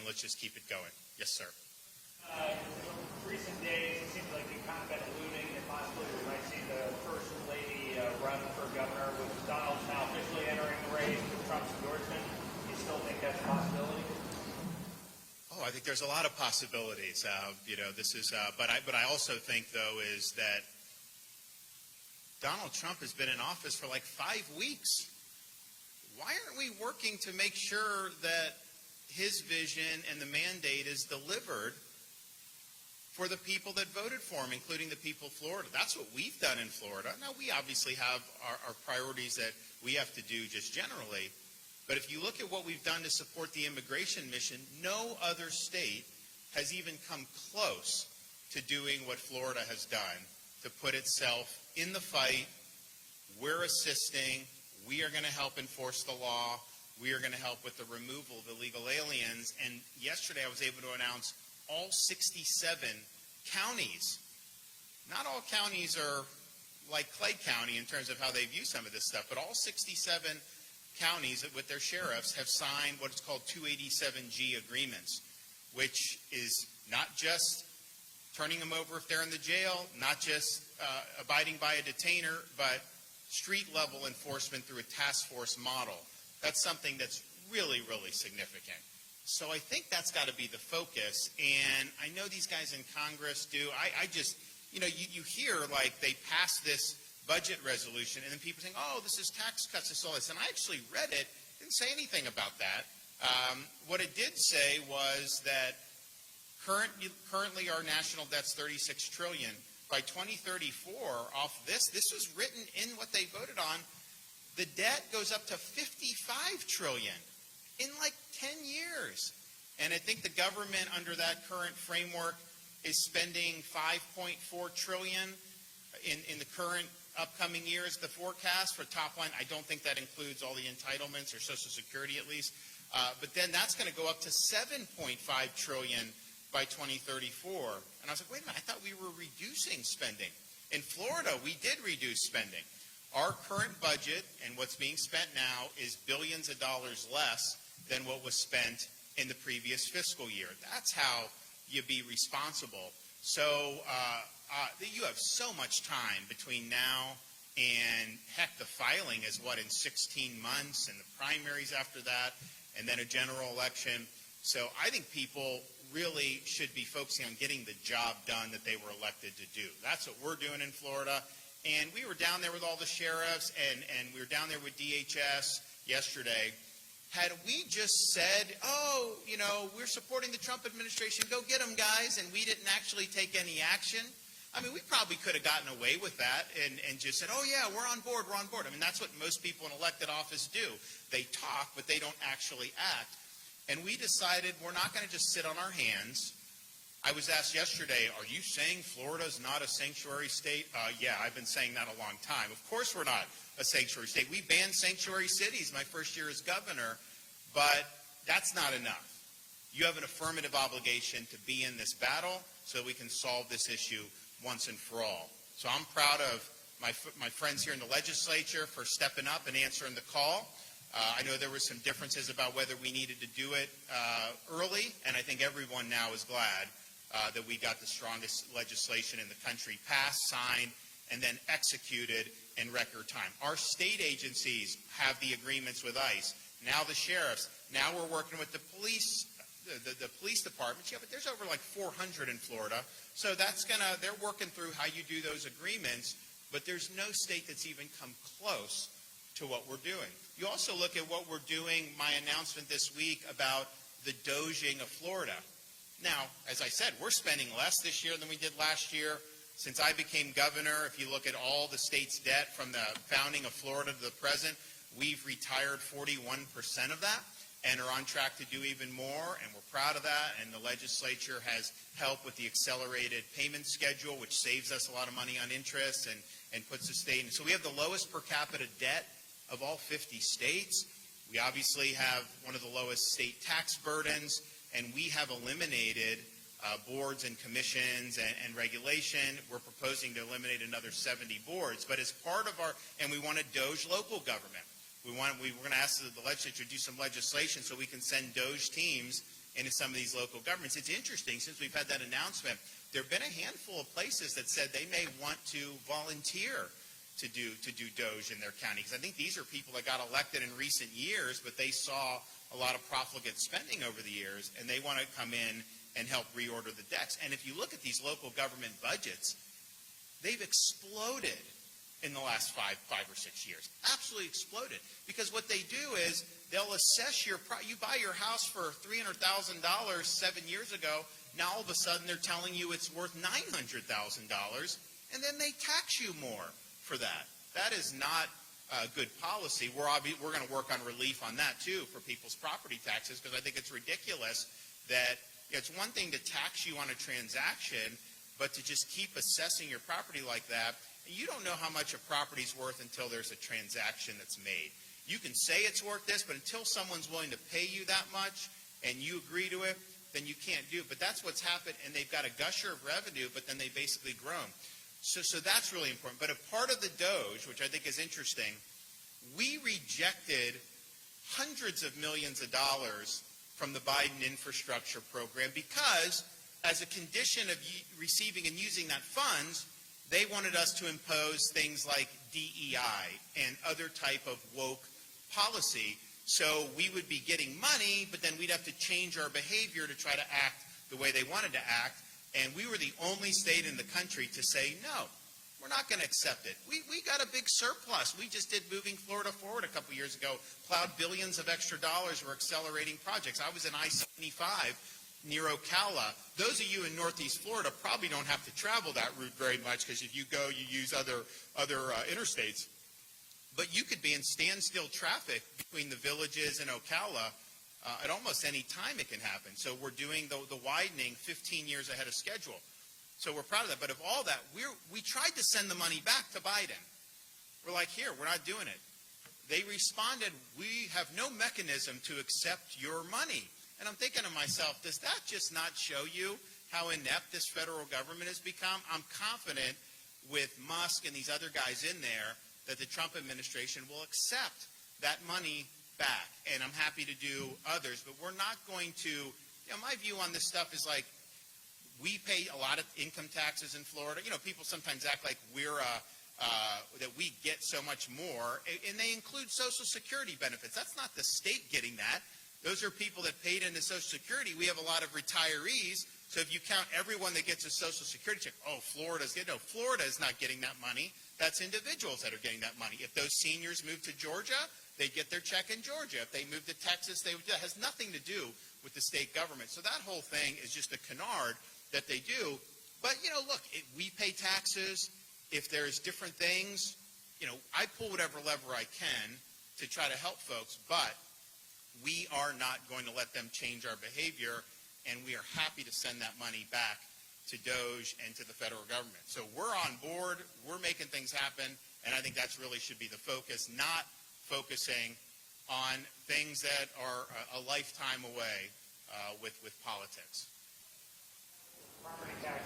and let's just keep it going. Yes, sir. Recent days, it seems like you've kind of been alluding that possibly we might see the First Lady run for governor with Donald now officially entering the race with Trump's endorsement. Do you still think that's a possibility? Oh, I think there's a lot of possibilities. This is, but I also think though is that Donald Trump has been in office for like 5 weeks. Why aren't we working to make sure that his vision and the mandate is delivered for the people that voted for him, including the people of Florida? That's what we've done in Florida. Now, we obviously have our priorities that we have to do just generally. But if you look at what we've done to support the immigration mission, no other state has even come close to doing what Florida has done to put itself in the fight. We're assisting. We are going to help enforce the law. We are going to help with the removal of illegal aliens. And yesterday I was able to announce all 67 counties. Not all counties are like Clay County in terms of how they view some of this stuff, but all 67 counties with their sheriffs have signed what is called 287G agreements, which is not just turning them over if they're in the jail, not just abiding by a detainer, but street-level enforcement through a task force model. That's something that's really, really significant. So I think that's got to be the focus. And I know these guys in Congress do. I just, you hear like they passed this budget resolution, and then people saying, oh, this is tax cuts, this all this. And I actually read it, didn't say anything about that. What it did say was that currently our national debt's $36 trillion. By 2034, off this was written in what they voted on, the debt goes up to $55 trillion in like 10 years. And I think the government under that current framework is spending $5.4 trillion in the current upcoming years, the forecast for top line. I don't think that includes all the entitlements or Social Security at least. But then that's going to go up to $7.5 trillion by 2034. And I was like, wait a minute, I thought we were reducing spending. In Florida, we did reduce spending. Our current budget and what's being spent now is billions of dollars less than what was spent in the previous fiscal year. That's how you be responsible. So you have so much time between now and, heck, the filing is what, in 16 months, and the primaries after that, and then a general election. So I think people really should be focusing on getting the job done that they were elected to do. That's what we're doing in Florida. And we were down there with all the sheriffs, and we were down there with DHS yesterday. Had we just said, oh, we're supporting the Trump administration, go get them, guys, and we didn't actually take any action, I mean, we probably could have gotten away with that and just said, oh, yeah, we're on board, we're on board. I mean, that's what most people in elected office do. They talk, but they don't actually act. And we decided we're not going to just sit on our hands. I was asked yesterday, are you saying Florida's not a sanctuary state? Yeah, I've been saying that a long time. Of course we're not a sanctuary state. We banned sanctuary cities my first year as governor, but that's not enough. You have an affirmative obligation to be in this battle so we can solve this issue once and for all. So I'm proud of my friends here in the legislature for stepping up and answering the call. I know there were some differences about whether we needed to do it early, and I think everyone now is glad that we got the strongest legislation in the country passed, signed, and then executed in record time. Our state agencies have the agreements with ICE. Now the sheriffs. Now we're working with the police, the police departments. Yeah, but there's over like 400 in Florida. So they're working through how you do those agreements, but there's no state that's even come close to what we're doing. You also look at what we're doing, my announcement this week about the doging of Florida. Now, as I said, we're spending less this year than we did last year. Since I became governor, if you look at all the state's debt from the founding of Florida to the present, we've retired 41% of that and are on track to do even more, and we're proud of that. And the legislature has helped with the accelerated payment schedule, which saves us a lot of money on interest and puts the state in. So we have the lowest per capita debt of all 50 states. We obviously have one of the lowest state tax burdens, and we have eliminated boards and commissions and regulation. We're proposing to eliminate another 70 boards. But as part of and we want to doge local government. We're going to ask the legislature to do some legislation so we can send doge teams and in some of these local governments. It's interesting, since we've had that announcement, there have been a handful of places that said they may want to volunteer to do Doge in their county, because I think these are people that got elected in recent years, but they saw a lot of profligate spending over the years, and they want to come in and help reorder the decks. And if you look at these local government budgets, they've exploded in the last five or 6 years. Absolutely exploded. Because what they do is they'll assess you buy your house for $300,000 7 years ago. Now all of a sudden they're telling you it's worth $900,000, and then they tax you more for that. That is not good policy. We're going to work on relief on that too for people's property taxes, because I think it's ridiculous that it's one thing to tax you on a transaction, but to just keep assessing your property like that. You don't know how much a property's worth until there's a transaction that's made. You can say it's worth this, but until someone's willing to pay you that much and you agree to it, then you can't do it. But that's what's happened, and they've got a gusher of revenue, but then they basically grown. So that's really important. But a part of the Doge, which I think is interesting, we rejected hundreds of millions of dollars from the Biden infrastructure program because, as a condition of receiving and using that funds, they wanted us to impose things like DEI and other type of woke policy. So we would be getting money, but then we'd have to change our behavior to try to act the way they wanted to act. And we were the only state in the country to say, no, we're not going to accept it. We got a big surplus. We just did Moving Florida Forward a couple years ago, plowed billions of extra dollars. We're accelerating projects. I was in I-75 near Ocala. Those of you in Northeast Florida probably don't have to travel that route very much, because if you go, you use other interstates. But you could be in standstill traffic between the villages and Ocala at almost any time it can happen. So we're doing the widening 15 years ahead of schedule. So we're proud of that. But of all that, we tried to send the money back to Biden. We're like, here, we're not doing it. They responded, we have no mechanism to accept your money. And I'm thinking to myself, does that just not show you how inept this federal government has become? I'm confident with Musk and these other guys in there that the Trump administration will accept that money back. And I'm happy to do others, but we're not going to, my view on this stuff is like, we pay a lot of income taxes in Florida. People sometimes act like that we get so much more, and they include Social Security benefits. That's not the state getting that. Those are people that paid into Social Security. We have a lot of retirees, so if you count everyone that gets a Social Security check, Florida is not getting that money. That's individuals that are getting that money. If those seniors move to Georgia, they get their check in Georgia. If they move to Texas, it has nothing to do with the state government. So that whole thing is just a canard that they do. But, look, we pay taxes. If there's different things, I pull whatever lever I can to try to help folks, but we are not going to let them change our behavior, and we are happy to send that money back to Doge and to the federal government. So we're on board, we're making things happen, and I think that's really should be the focus, not focusing on things that are a lifetime away with politics. Property tax,